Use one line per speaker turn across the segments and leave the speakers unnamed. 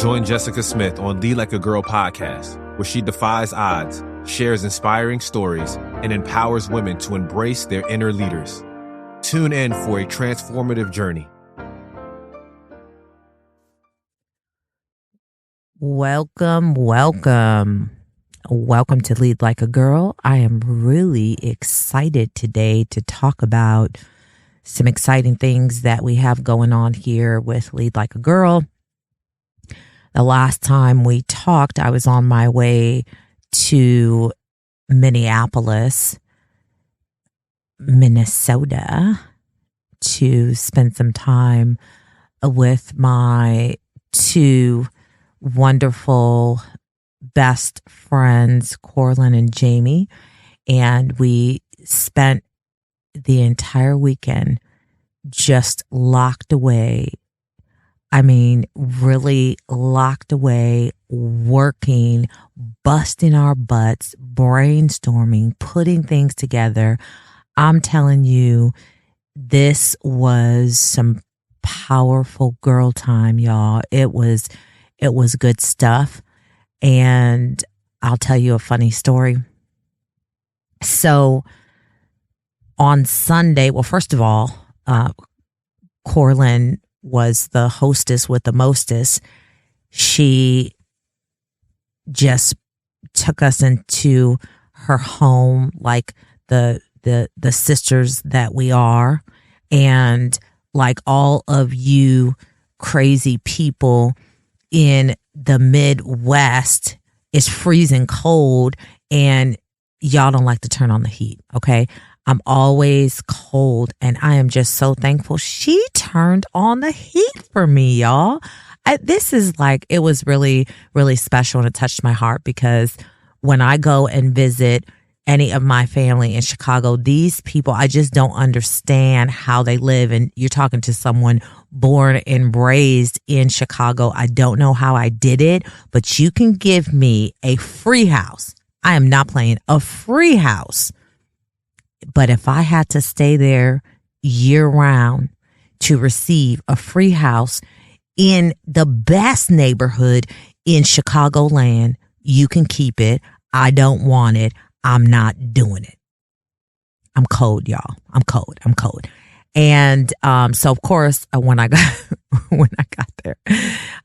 Join Jessica Smith on Lead Like a Girl podcast, where she defies odds, shares inspiring stories, and empowers women to embrace their inner leaders. Tune in for a transformative journey.
Welcome to Lead Like a Girl. I am really excited today to talk about some exciting things that we have going on here with Lead Like a Girl. The last time we talked, I was on my way to Minneapolis, Minnesota, to spend some time with my two wonderful best friends, Coraline and Jamie. And we spent the entire weekend just locked away. I mean, really locked away, working, busting our butts, brainstorming, putting things together. I'm telling you, this was some powerful girl time, y'all. It was good stuff. And I'll tell you a funny story. So on Sunday, well, first of all, Coraline was the hostess with the mostest. She just took us into her home like the sisters that we are. And like all of you crazy people in the Midwest, it's freezing cold and y'all don't like to turn on the heat. Okay. I'm always cold and I am just so thankful she turned on the heat for me, y'all. This is like, it was really, really special and it touched my heart because when I go and visit any of my family in Chicago, these people, I just don't understand how they live. And you're talking to someone born and raised in Chicago. I don't know how I did it, but you can give me a free house. I am not playing a free house. But if I had to stay there year round to receive a free house in the best neighborhood in Chicagoland, you can keep it. I don't want it. I'm not doing it. I'm cold, y'all. I'm cold. And so of course, when I got there,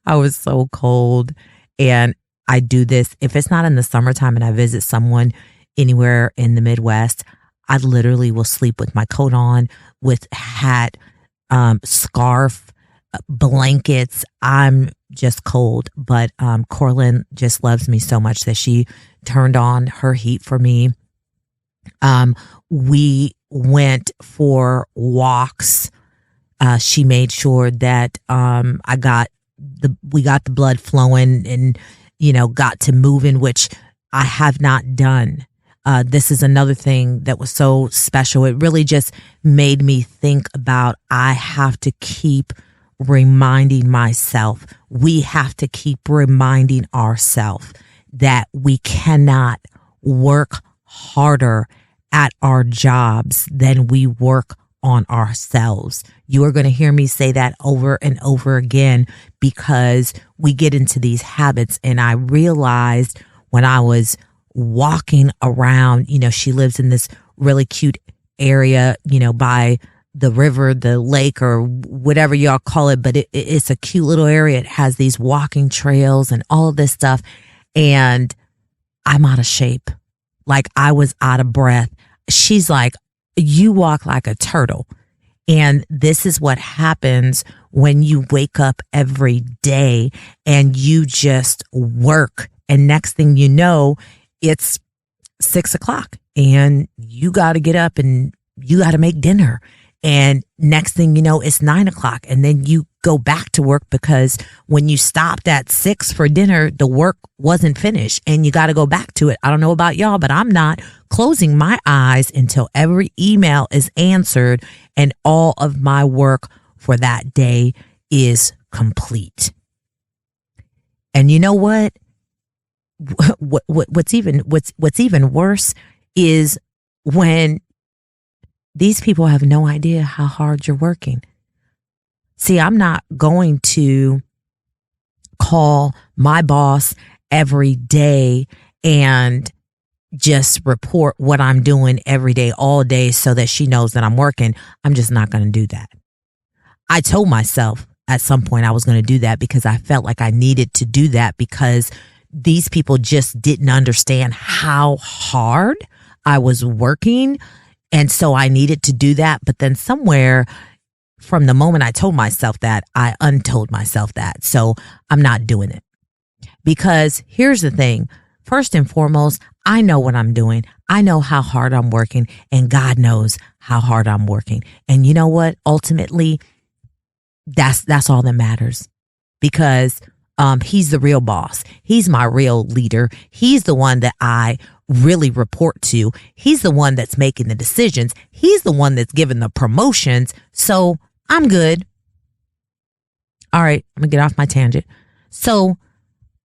I was so cold. And I do this if it's not in the summertime and I visit someone anywhere in the Midwest, I literally will sleep with my coat on, with hat, scarf, blankets. I'm just cold. But Coraline just loves me so much that she turned on her heat for me. We went for walks. She made sure that we got the blood flowing and, got to moving, which I have not done. This is another thing that was so special. It really just made me think about, I have to keep reminding myself, we have to keep reminding ourselves that we cannot work harder at our jobs than we work on ourselves. You are going to hear me say that over and over again because we get into these habits. And I realized when I was walking around, she lives in this really cute area, by the river, the lake, or whatever y'all call it. But it's a cute little area. It has these walking trails and all of this stuff. And I'm out of shape. Like I was out of breath. She's like, you walk like a turtle. And this is what happens when you wake up every day and you just work. And next thing you know, it's 6:00 and you got to get up and you got to make dinner. And next thing you know, it's 9:00 and then you go back to work because when you stopped at 6 for dinner, the work wasn't finished and you got to go back to it. I don't know about y'all, but I'm not closing my eyes until every email is answered and all of my work for that day is complete. And you know what? What's even worse is when these people have no idea how hard you're working. See, I'm not going to call my boss every day and just report what I'm doing every day, all day, so that she knows that I'm working. I'm just not going to do that. I told myself at some point I was going to do that because I felt like I needed to do that because these people just didn't understand how hard I was working. And so I needed to do that. But then somewhere from the moment I told myself that, I untold myself that. So I'm not doing it. Because here's the thing. First and foremost, I know what I'm doing. I know how hard I'm working, and God knows how hard I'm working. And you know what? Ultimately, that's all that matters, because he's the real boss. He's my real leader. He's the one that I really report to. He's the one that's making the decisions. He's the one that's giving the promotions. So I'm good. All right, I'm gonna get off my tangent. So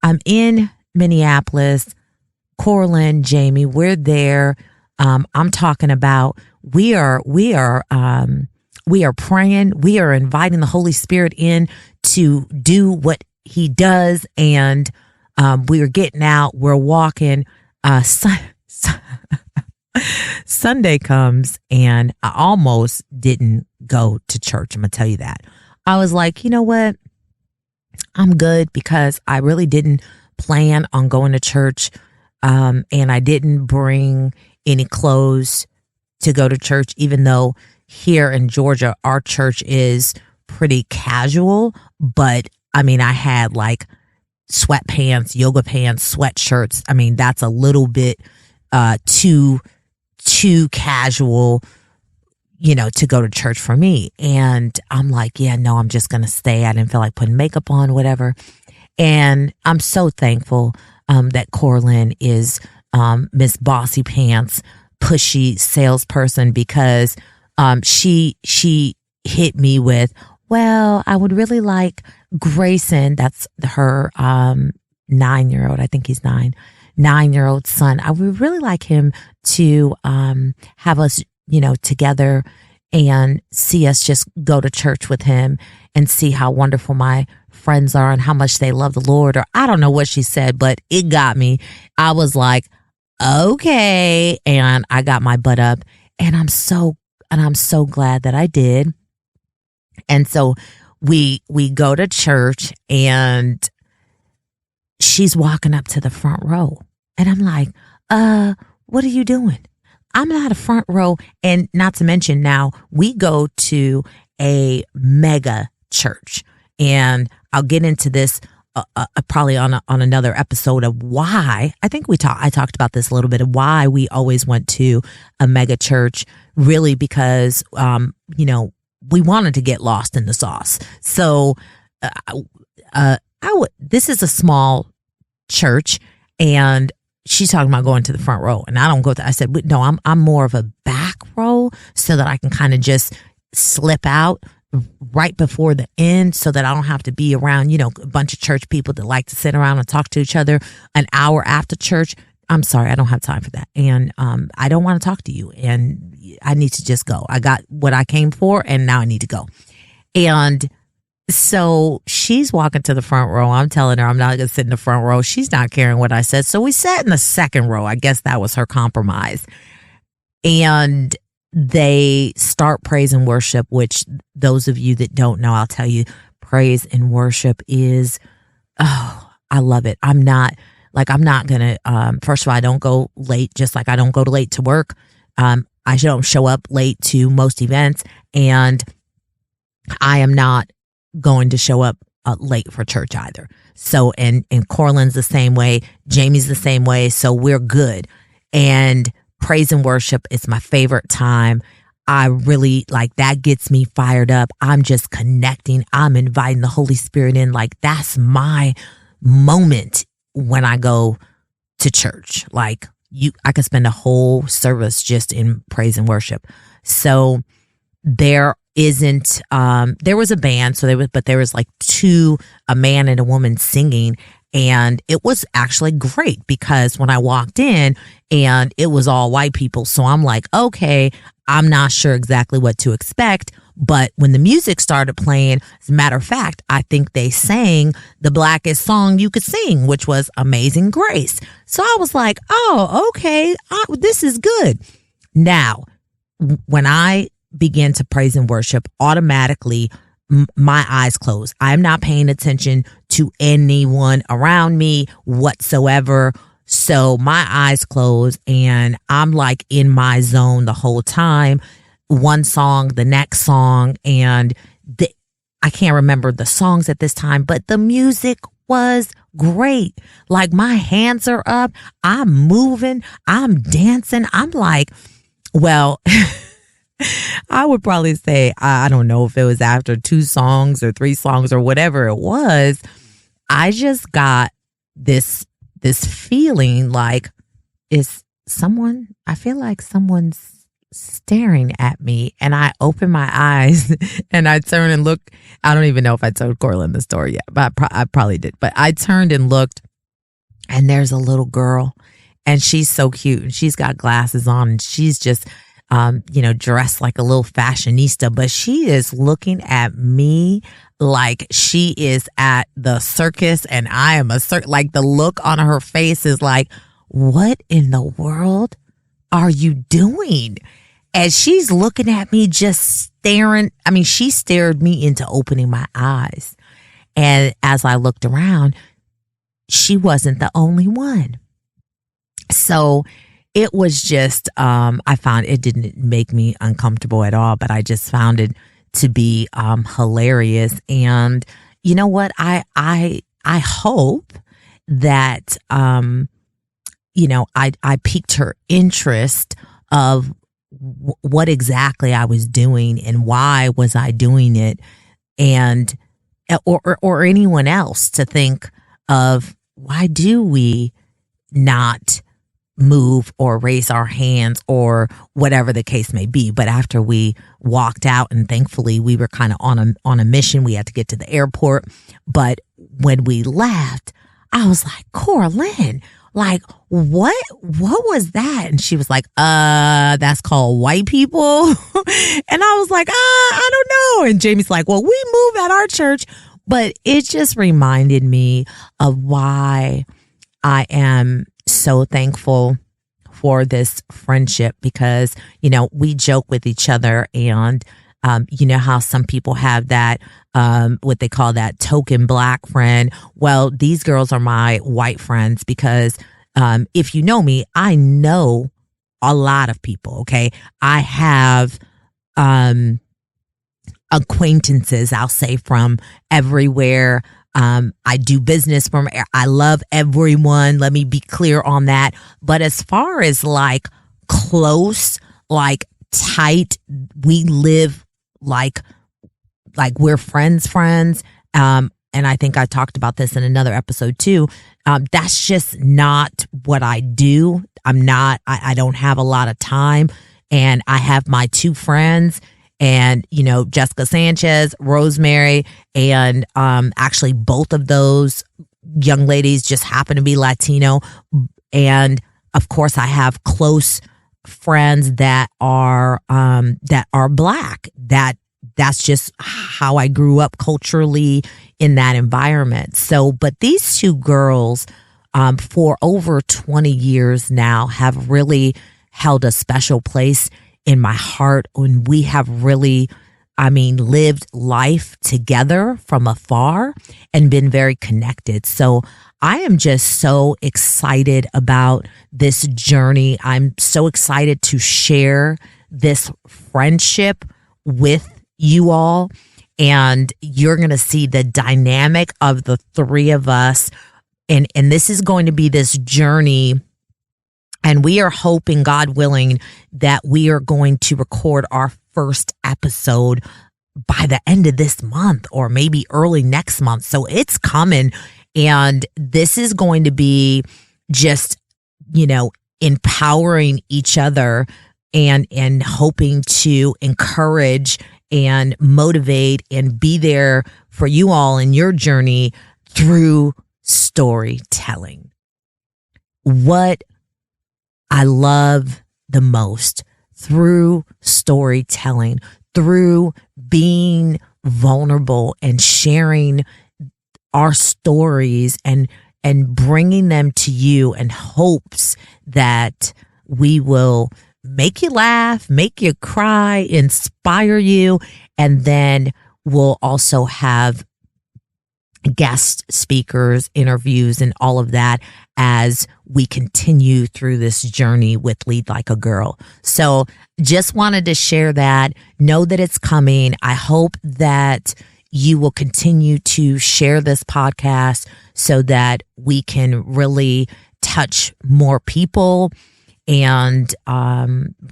I'm in Minneapolis. Coraline, Jamie, we're there. I'm talking about we are praying. We are inviting the Holy Spirit in to do what he does. And we are getting out. We're walking. Sunday comes and I almost didn't go to church. I'm going to tell you that. I was like, you know what? I'm good, because I really didn't plan on going to church. And I didn't bring any clothes to go to church, even though here in Georgia, our church is pretty casual. But I mean, I had like sweatpants, yoga pants, sweatshirts. I mean, that's a little bit too casual, to go to church for me. And I'm like, yeah, no, I'm just going to stay. I didn't feel like putting makeup on, whatever. And I'm so thankful that Coraline is Miss Bossy Pants, pushy salesperson, because she hit me with, well, I would really like Grayson, that's her 9-year-old, I think he's 9-year-old son. I would really like him to have us, together and see us just go to church with him and see how wonderful my friends are and how much they love the Lord. Or I don't know what she said, but it got me. I was like, okay. And I got my butt up, and I'm so glad that I did. And so we go to church, and she's walking up to the front row, and I'm like, what are you doing? I'm not a front row. And not to mention, now we go to a mega church, and I'll get into this probably on another episode of why. I think I talked about this a little bit of why we always went to a mega church, really because, we wanted to get lost in the sauce. So, this is a small church, and she's talking about going to the front row, and I don't go to. I said, no, I'm more of a back row, so that I can kind of just slip out right before the end, so that I don't have to be around, a bunch of church people that like to sit around and talk to each other an hour after church. I'm sorry, I don't have time for that, and I don't want to talk to you, and I need to just go. I got what I came for, and now I need to go. And so she's walking to the front row. I'm telling her I'm not going to sit in the front row. She's not caring what I said. So we sat in the second row. I guess that was her compromise. And they start praise and worship, which those of you that don't know, I'll tell you, praise and worship is, I love it. I'm not going to, first of all, I don't go late, just like I don't go late to work. I don't show up late to most events, and I am not going to show up late for church either. So, and Coraline's the same way. Jamie's the same way. So we're good. And praise and worship is my favorite time. I really that gets me fired up. I'm just connecting. I'm inviting the Holy Spirit in. That's my moment when I go to church. I could spend a whole service just in praise and worship. So there was a band, but there was a man and a woman singing, and it was actually great because when I walked in, and it was all white people. So I'm like, okay, I'm not sure exactly what to expect, But when the music started playing, as a matter of fact, I think they sang the blackest song you could sing, which was Amazing Grace. So I was like, oh, okay, this is good. Now, when I began to praise and worship, automatically my eyes close. I'm not paying attention to anyone around me whatsoever. So my eyes close and I'm like in my zone the whole time. One song, the next song, and I can't remember the songs at this time, but the music was great. Like my hands are up, I'm moving, I'm dancing. I'm like, well, I would probably say, I don't know if it was after 2 songs or 3 songs or whatever it was, I just got this feeling like, I feel like someone's staring at me. And I open my eyes and I turn and look. I don't even know if I told Coraline the story yet, but I probably did. But I turned and looked, and there's a little girl, and she's so cute, and she's got glasses on, and she's just dressed like a little fashionista, but she is looking at me like she is at the circus and I am like the look on her face is like, what in the world are you doing? And she's looking at me, just staring. I mean, she stared me into opening my eyes. And as I looked around, she wasn't the only one. So it was just, I found it didn't make me uncomfortable at all, but I just found it to be hilarious. And you know what? I hope that, I piqued her interest of what exactly I was doing and why was I doing it, and or anyone else to think of, why do we not move or raise our hands or whatever the case may be. But after we walked out, and thankfully we were kind of on a mission, we had to get to the airport. But when we left, I was like, Coraline, like, what was that? And she was like, that's called white people. And I was like, I don't know. And Jamie's like, well, we move at our church. But it just reminded me of why I am so thankful for this friendship, because, we joke with each other, and, how some people have that, what they call that token black friend. Well, these girls are my white friends because, if you know me, I know a lot of people. Okay. I have, acquaintances, I'll say, from everywhere. I do business from, I love everyone. Let me be clear on that. But as far as like close, like tight, we live like we're friends. And I think I talked about this in another episode too. That's just not what I do. I don't have a lot of time, and I have my 2 friends, and, Jessica Sanchez, Rosemary, and actually both of those young ladies just happen to be Latino. And of course, I have close friends that are Black. That's just how I grew up culturally in that environment. So, but these 2 girls, for over 20 years now, have really held a special place in my heart, and we have really, lived life together from afar and been very connected. So I am just so excited about this journey. I'm so excited to share this friendship with you all, and you're going to see the dynamic of the 3 of us. And this is going to be this journey. And we are hoping, God willing, that we are going to record our first episode by the end of this month or maybe early next month. So it's coming. And this is going to be just, empowering each other and hoping to encourage and motivate and be there for you all in your journey through storytelling. What I love the most through storytelling, through being vulnerable and sharing our stories and bringing them to you in hopes that we will make you laugh, make you cry, inspire you, and then we'll also have guest speakers, interviews, and all of that as we continue through this journey with Lead Like a Girl. So just wanted to share that. Know that it's coming. I hope that you will continue to share this podcast so that we can really touch more people and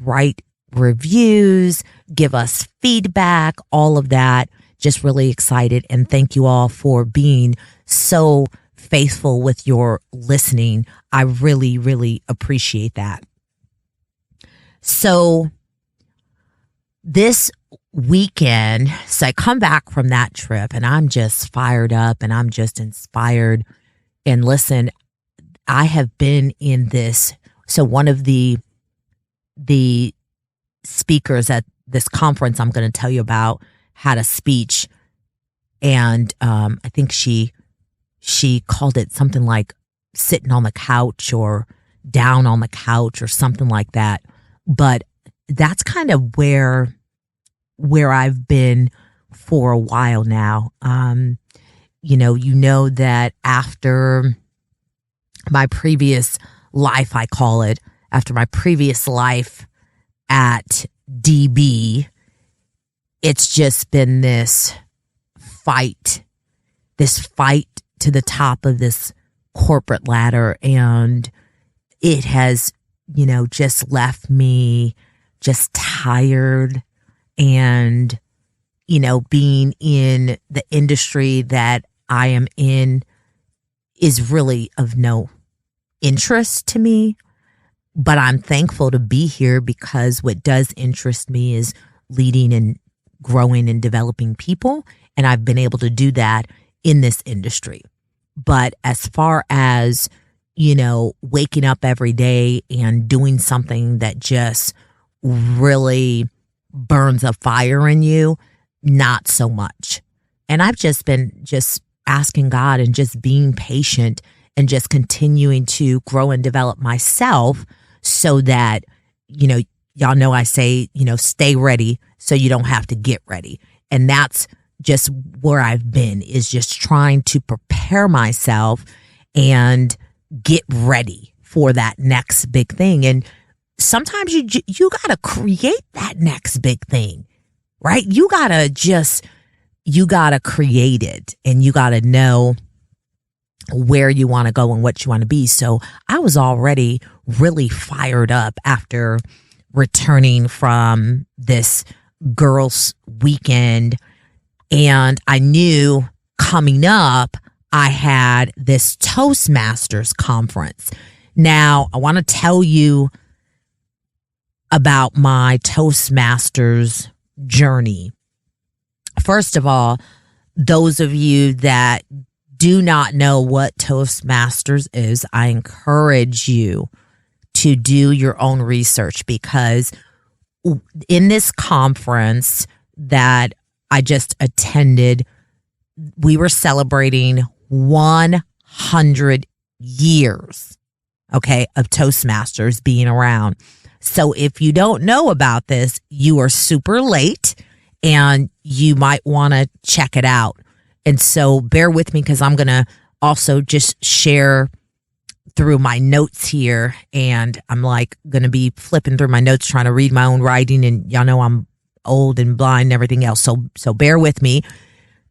write reviews, give us feedback, all of that. Just really excited. And thank you all for being so faithful with your listening. I really, really appreciate that. So this weekend, so I come back from that trip and I'm just fired up and I'm just inspired. And listen, I have been in this. So one of the speakers at this conference I'm going to tell you about had a speech, and I think she called it something like sitting on the couch or down on the couch or something like that. But that's kind of where I've been for a while now. You know that after my previous life, I call it, after my previous life at DB, it's just been this fight to the top of this corporate ladder. And it has, just left me just tired. And, being in the industry that I am in is really of no interest to me. But I'm thankful to be here because what does interest me is leading and growing and developing people. And I've been able to do that in this industry. But as far as, waking up every day and doing something that just really burns a fire in you, not so much. And I've just been asking God and just being patient and just continuing to grow and develop myself so that, y'all know I say, stay ready so you don't have to get ready. And that's just where I've been, is just trying to prepare myself and get ready for that next big thing. And sometimes you got to create that next big thing, right? You got to create it, and you got to know where you want to go and what you want to be. So I was already really fired up after returning from this girls' weekend. And I knew coming up, I had this Toastmasters conference. Now, I want to tell you about my Toastmasters journey. First of all, those of you that do not know what Toastmasters is, I encourage you to do your own research, because in this conference that I just attended, we were celebrating 100 years, okay, of Toastmasters being around. So if you don't know about this, you are super late and you might want to check it out. And so bear with me, because I'm going to also just share through my notes here, and I'm like going to be flipping through my notes trying to read my own writing, and y'all know I'm old and blind and everything else. So bear with me.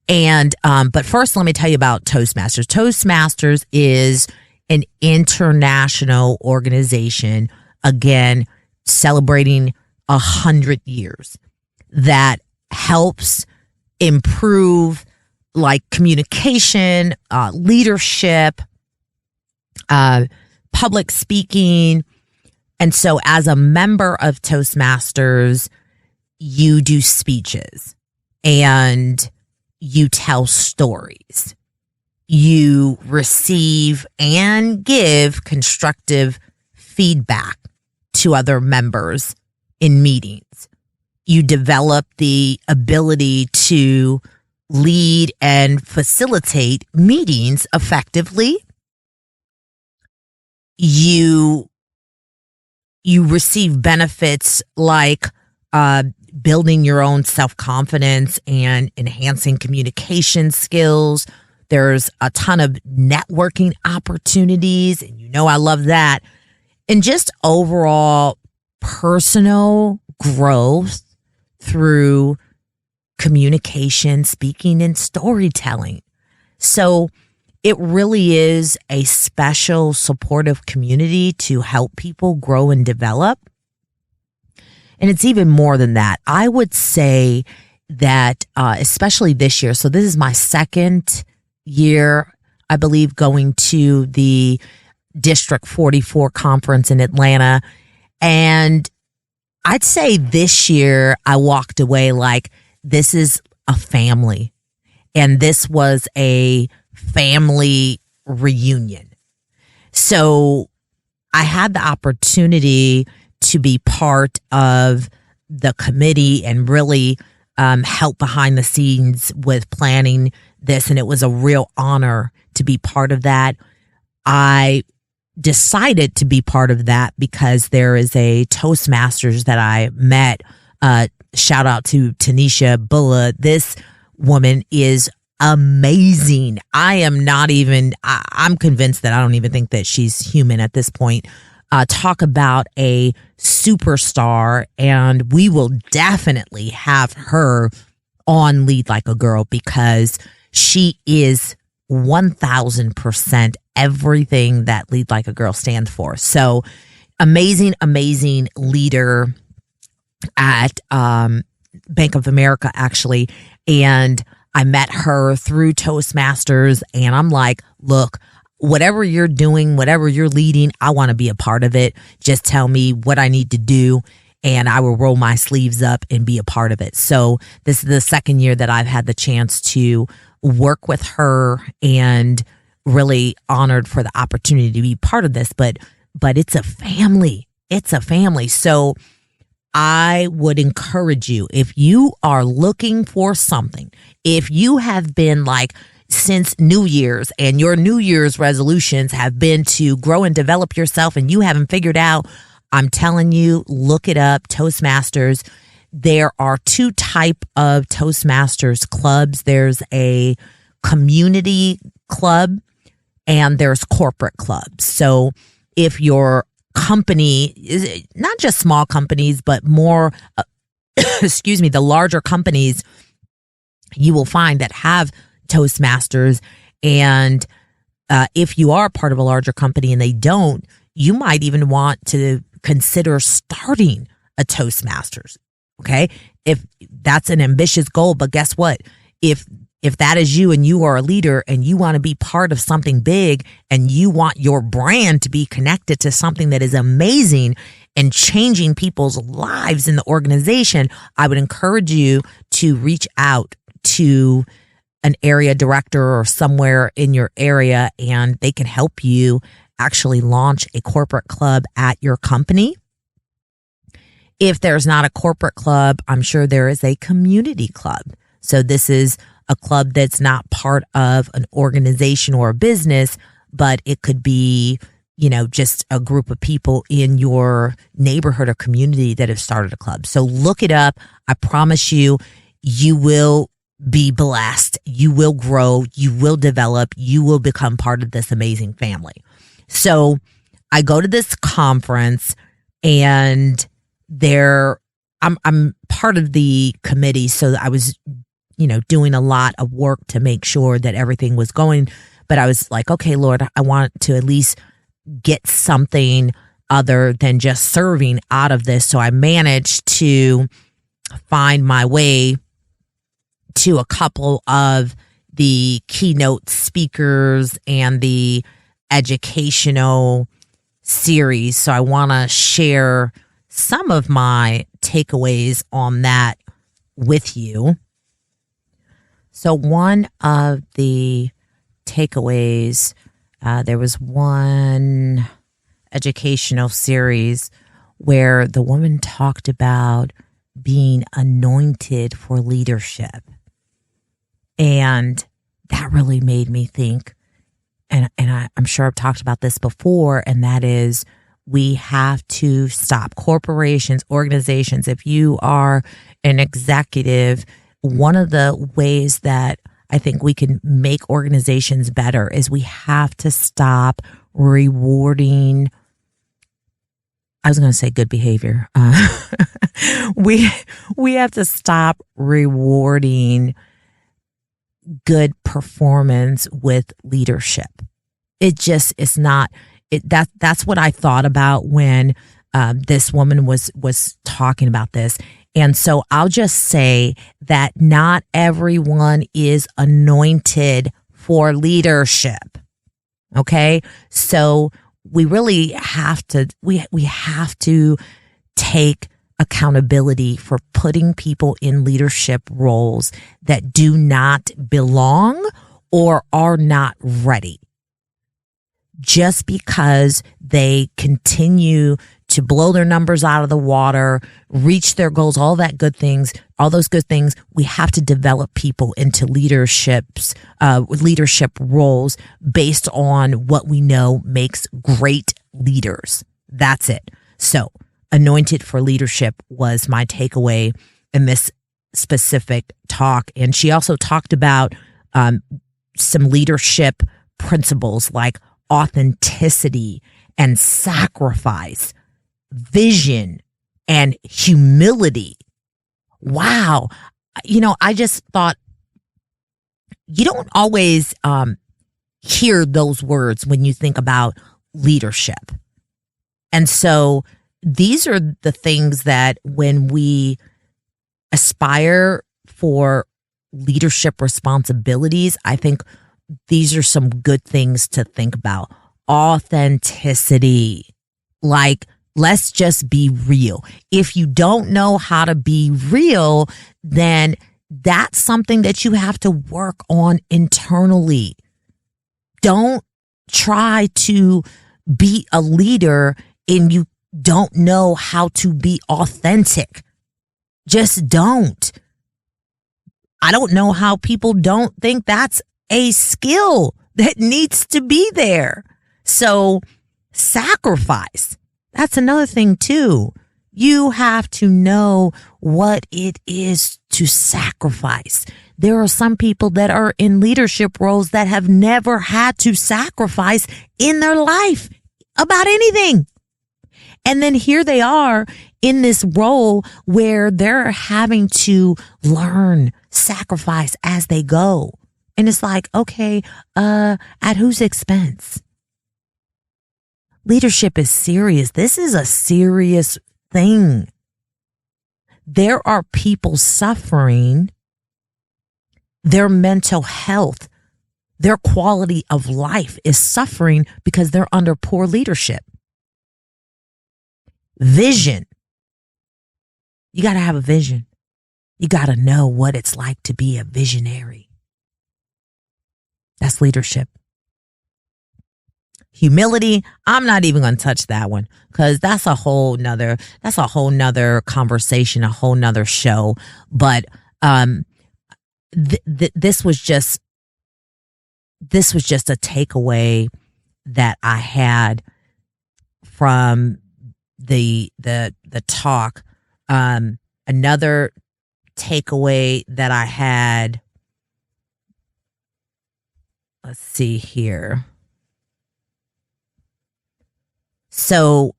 And but first, let me tell you about Toastmasters. Toastmasters is an international organization, again, celebrating 100 years, that helps improve like communication, leadership, public speaking. And so as a member of Toastmasters, you do speeches and you tell stories. You receive and give constructive feedback to other members in meetings. You develop the ability to lead and facilitate meetings effectively. You receive benefits like building your own self-confidence and enhancing communication skills. There's a ton of networking opportunities, and I love that. And just overall personal growth through communication, speaking, and storytelling. So it really is a special, supportive community to help people grow and develop. And it's even more than that. I would say that, especially this year, so this is my second year, I believe, going to the District 44 conference in Atlanta. And I'd say this year I walked away like, this is a family. And this was a family reunion. So I had the opportunity to be part of the committee and really help behind the scenes with planning this. And it was a real honor to be part of that. I decided to be part of that because there is a Toastmasters that I met. Shout out to Tanisha Bulla. This woman is amazing. I'm convinced that I don't even think that she's human at this point. Talk about a superstar, and we will definitely have her on Lead Like a Girl because she is 1000% everything that Lead Like a Girl stands for. So amazing leader at Bank of America, actually. And I met her through Toastmasters, and I'm like, look, whatever you're doing, whatever you're leading, I want to be a part of it. Just tell me what I need to do, and I will roll my sleeves up and be a part of it. So this is the second year that I've had the chance to work with her, and really honored for the opportunity to be part of this. But it's a family. It's a family. So I would encourage you, if you are looking for something, if you have been like since New Year's and your New Year's resolutions have been to grow and develop yourself and you haven't figured out, I'm telling you, look it up, Toastmasters. There are two type of Toastmasters clubs. There's a community club and there's corporate clubs. So if your company is not just small companies, but more, the larger companies, you will find that have Toastmasters. And if you are part of a larger company and they don't, you might even want to consider starting a Toastmasters. Okay. If that's an ambitious goal, but guess what? If that is you and you are a leader and you want to be part of something big and you want your brand to be connected to something that is amazing and changing people's lives in the organization, I would encourage you to reach out to an area director or somewhere in your area, and they can help you actually launch a corporate club at your company. If there's not a corporate club, I'm sure there is a community club. So this is a club that's not part of an organization or a business, but it could be, just a group of people in your neighborhood or community that have started a club. So look it up. I promise you, you will be blessed. You will grow. You will develop. You will become part of this amazing family. So I go to this conference, and I'm part of the committee. So I was, doing a lot of work to make sure that everything was going. But I was like, okay, Lord, I want to at least get something other than just serving out of this. So I managed to find my way to a couple of the keynote speakers and the educational series. So I want to share some of my takeaways on that with you. So one of the takeaways, there was one educational series where the woman talked about being anointed for leadership. And that really made me think, and I'm sure I've talked about this before, and that is we have to stop corporations, organizations. If you are an executive, one of the ways that I think we can make organizations better is we have to stop rewarding. I was going to say good behavior. We have to stop rewarding good performance with leadership. It's not. That's what I thought about when this woman was talking about this. And so I'll just say that not everyone is anointed for leadership. Okay. So we really have to, we have to take accountability for putting people in leadership roles that do not belong or are not ready. Just because they continue to blow their numbers out of the water, reach their goals, all those good things, we have to develop people into leadership roles based on what we know makes great leaders. That's it. So, anointed for leadership was my takeaway in this specific talk. And she also talked about some leadership principles like authenticity and sacrifice, vision and humility. Wow. I just thought you don't always hear those words when you think about leadership. And so these are the things that when we aspire for leadership responsibilities, I think these are some good things to think about. Authenticity. Like, let's just be real. If you don't know how to be real, then that's something that you have to work on internally. Don't try to be a leader and you don't know how to be authentic. Just don't. I don't know how people don't think that's a skill that needs to be there. So sacrifice. That's another thing too. You have to know what it is to sacrifice. There are some people that are in leadership roles that have never had to sacrifice in their life about anything. And then here they are in this role where they're having to learn, sacrifice as they go. And it's like, okay, at whose expense? Leadership is serious. This is a serious thing. There are people suffering. Their mental health, their quality of life is suffering because they're under poor leadership. Vision. You got to have a vision. You got to know what it's like to be a visionary. That's leadership. Humility, I'm not even going to touch that one because that's a whole nother conversation, a whole nother show. But this was just a takeaway that I had from the talk. Another takeaway that I had, let's see here. So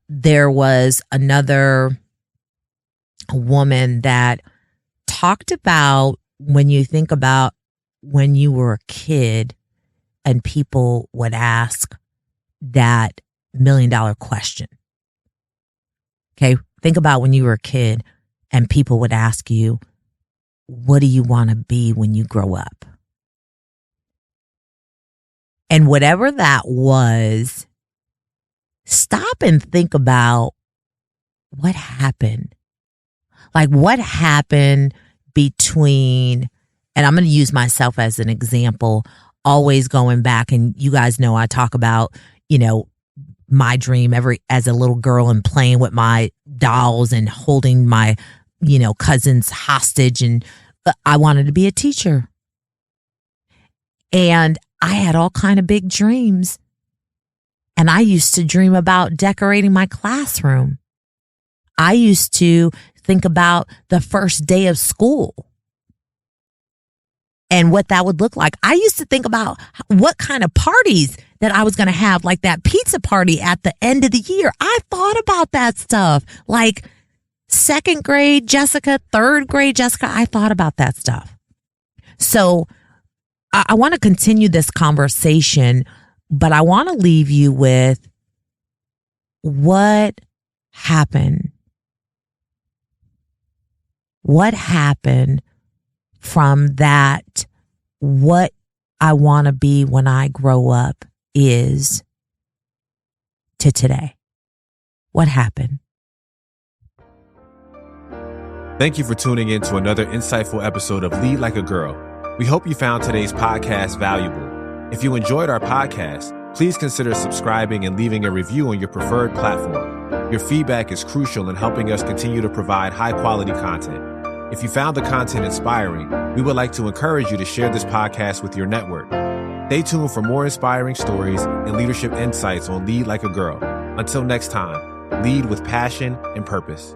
there was another woman that talked about when you think about when you were a kid and people would ask that $1 million question. Okay, think about when you were a kid and people would ask you, what do you want to be when you grow up? And whatever that was, stop and think about what happened. Like what happened between, and I'm going to use myself as an example, always going back, and you guys know I talk about, my dream as a little girl and playing with my dolls and holding my cousins hostage, and I wanted to be a teacher. And I had all kind of big dreams. And I used to dream about decorating my classroom. I used to think about the first day of school and what that would look like. I used to think about what kind of parties that I was going to have, like that pizza party at the end of the year. I thought about that stuff. Like second grade Jessica, third grade Jessica, I thought about that stuff. So I want to continue this conversation, but I want to leave you with what happened. What happened from that, what I want to be when I grow up is, to today? What happened?
Thank you for tuning in to another insightful episode of Lead Like a Girl. We hope you found today's podcast valuable. If you enjoyed our podcast, please consider subscribing and leaving a review on your preferred platform. Your feedback is crucial in helping us continue to provide high-quality content. If you found the content inspiring, we would like to encourage you to share this podcast with your network. Stay tuned for more inspiring stories and leadership insights on Lead Like a Girl. Until next time, lead with passion and purpose.